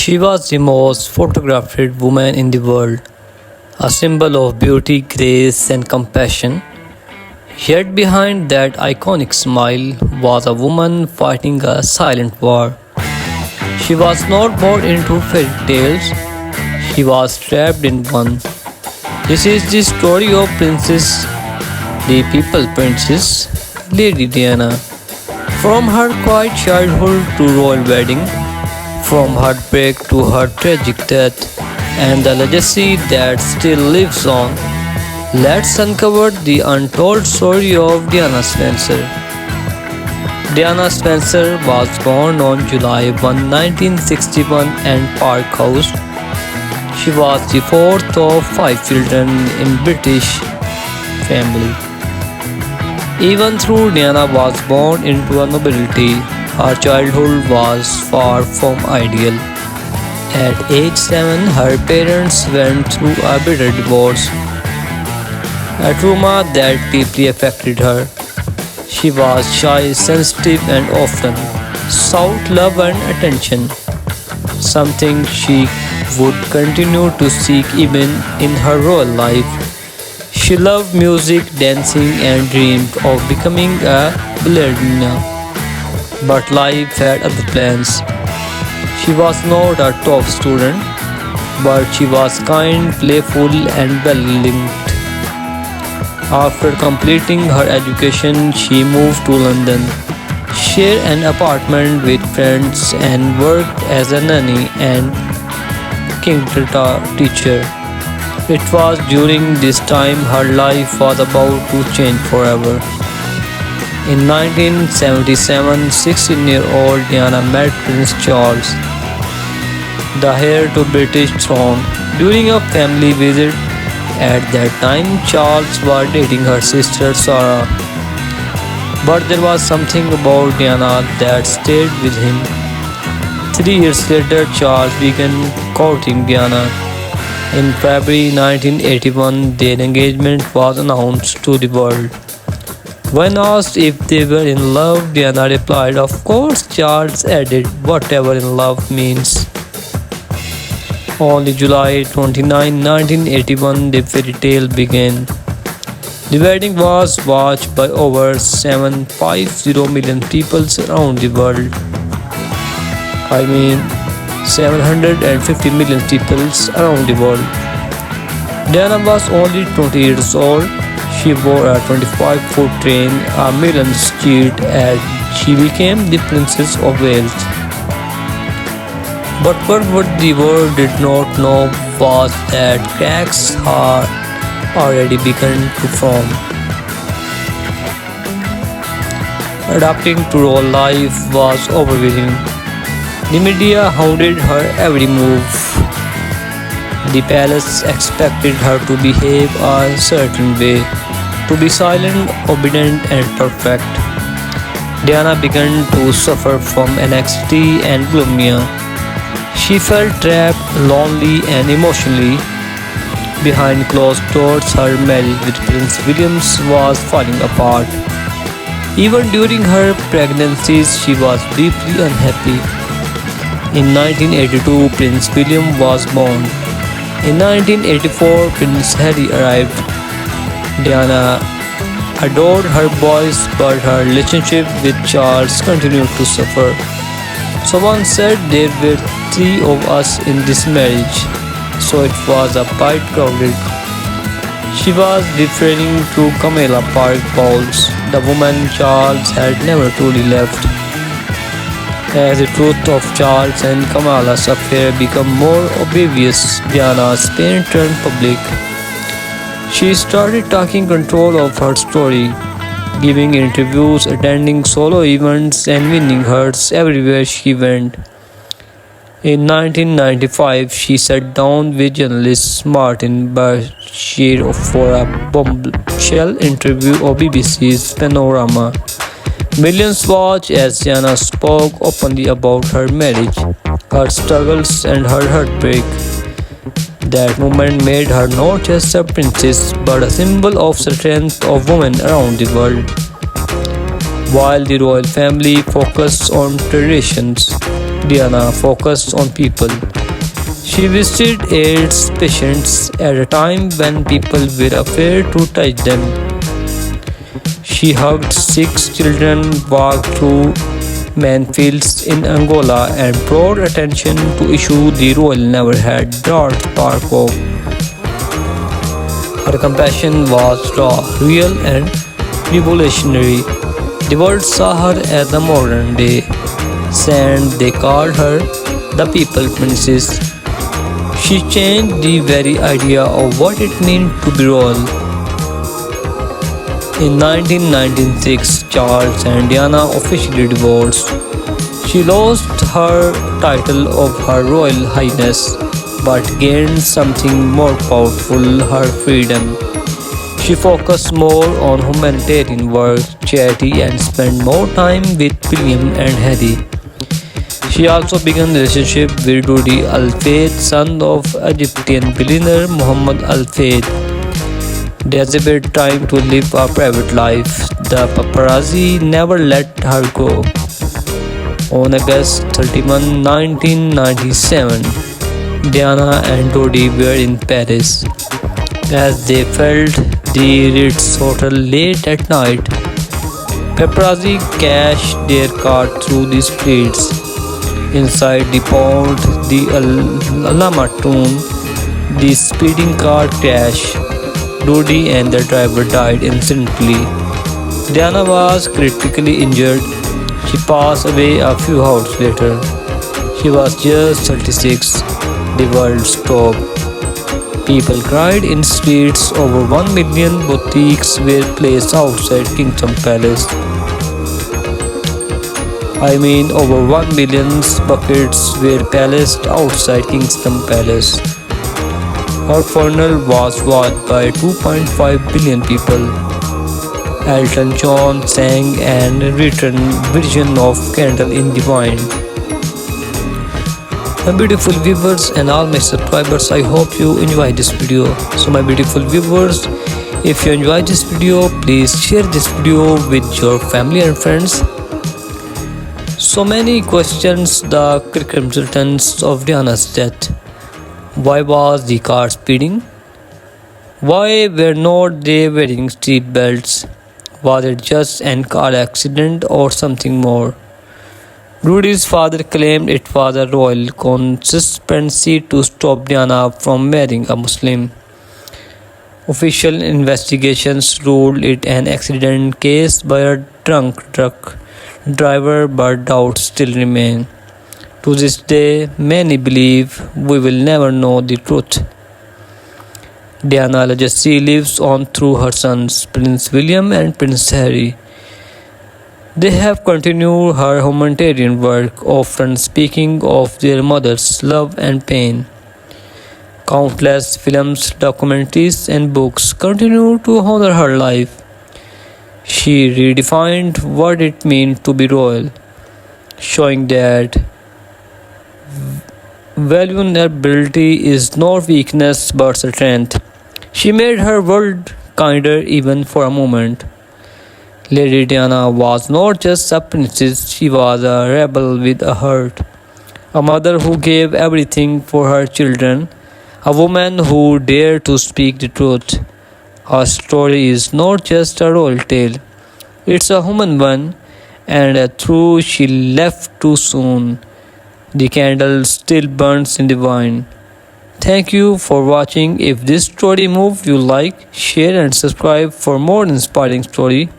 She was the most photographed woman in the world, a symbol of beauty, grace, and compassion. Yet behind that iconic smile was a woman fighting a silent war. She was not born into fairy tales, she was trapped in one. This is the story of Princess, the People Princess, Lady Diana. From her quiet childhood to royal wedding, from heartbreak to her tragic death, and the legacy that still lives on, let's uncover the untold story of Diana Spencer. Diana Spencer was born on July 1, 1961 in Park House. She was the fourth of five children in British family. Even though Diana was born into a nobility, her childhood was far from ideal. At age 7, her parents went through a bitter divorce, a trauma that deeply affected her. She was shy, sensitive, and often sought love and attention, something she would continue to seek even in her royal life. She loved music, dancing, and dreamed of becoming a ballerina. But life had other plans. She was not a top student, but she was kind, playful, and well linked. After completing her education, she moved to London, shared an apartment with friends, and worked as a nanny and kindergarten teacher. It was during this time her life was about to change forever. In 1977, 16-year-old Diana met Prince Charles, the heir to British throne, during a family visit. At that time, Charles was dating her sister Sarah, but there was something about Diana that stayed with him. 3 years later, Charles began courting Diana. In February 1981, their engagement was announced to the world. When asked if they were in love, Diana replied, "Of course." Charles added, "Whatever in love means." On July 29, 1981, the fairy tale began. The wedding was watched by over 750 million people around the world. I mean, 750 million people around the world. Diana was only 20 years old. She wore a 25-foot ring, a millions cheered as she became the Princess of Wales. But what the world did not know was that cracks had already begun to form. Adapting to royal life was overwhelming. The media hounded her every move. The palace expected her to behave a certain way, to be silent, obedient, and perfect. Diana began to suffer from anxiety and bulimia. She felt trapped, lonely, and emotionally. Behind closed doors, her marriage with Prince William was falling apart. Even during her pregnancies, she was deeply unhappy. In 1982, Prince William was born. In 1984, Prince Harry arrived. Diana adored her boys, but her relationship with Charles continued to suffer. Someone said there were three of us in this marriage, so it was a bit crowded. She was referring to Camilla Park Bowles, the woman Charles had never truly left. As the truth of Charles and Camilla's affair became more obvious, Diana's pain turned public. She started taking control of her story, giving interviews, attending solo events, and winning hearts everywhere she went. In 1995, she sat down with journalist Martin Bashir for a bombshell interview on BBC's Panorama. Millions watched as Diana spoke openly about her marriage, her struggles, and her heartbreak. That moment made her not just a princess but a symbol of strength of women around the world. While the royal family focused on traditions, Diana focused on people. She visited AIDS patients at a time when people were afraid to touch them. She hugged sick children, walked through minefields in Angola, and brought attention to issues the royal never had dared spark of. Her compassion was raw, real, and revolutionary. The world saw her as the modern day saint. They called her the People Princess. She changed the very idea of what it meant to be royal. In 1996, Charles and Diana officially divorced. She lost her title of Her Royal Highness but gained something more powerful, her freedom. She focused more on humanitarian work, charity, and spent more time with William and Harry. She also began a relationship with Dodi Al Fayed, son of Egyptian billionaire Muhammad Al Fayed. They exhibit trying to live a private life. The paparazzi never let her go. On August 31, 1997, Diana and Dodi were in Paris. As they felt the Ritz Hotel late at night, paparazzi cashed their car through the streets. Inside the pond, the Alhambra tomb, the speeding car crashed. Dodi and the driver died instantly. Diana was critically injured. She passed away a few hours later. She was just 36. The world stopped. People cried in streets. Over 1 million boutiques were placed outside Kingdom Palace. Over 1 million buckets were placed outside Kingston Palace. Her funeral was watched by 2.5 billion people. Elton John sang and written version of Candle in the Wind. My beautiful viewers and all my subscribers, I hope you enjoy this video. So my beautiful viewers, if you enjoy this video, please share this video with your family and friends. So many questions the cricket consultants of Diana's death. Why was the car speeding? Why were not they wearing seat belts? Was it just an car accident or something more? Rudy's father claimed it was a royal conspiracy to stop Diana from marrying a Muslim. Official investigations ruled it an accident case by a drunk truck driver, but doubts still remain. To this day, many believe we will never know the truth. Diana's legacy lives on through her sons, Prince William and Prince Harry. They have continued her humanitarian work, often speaking of their mother's love and pain. Countless films, documentaries, and books continue to honor her life. She redefined what it means to be royal, showing that vulnerability is not weakness but strength. She made her world kinder even for a moment. Lady Diana was not just a princess, she was a rebel with a heart. A mother who gave everything for her children, a woman who dared to speak the truth. Her story is not just a royal tale, it's a human one, and a truth she left too soon. The candle still burns in the wine. Thank you for watching. If this story moved you, like, share and subscribe for more inspiring story.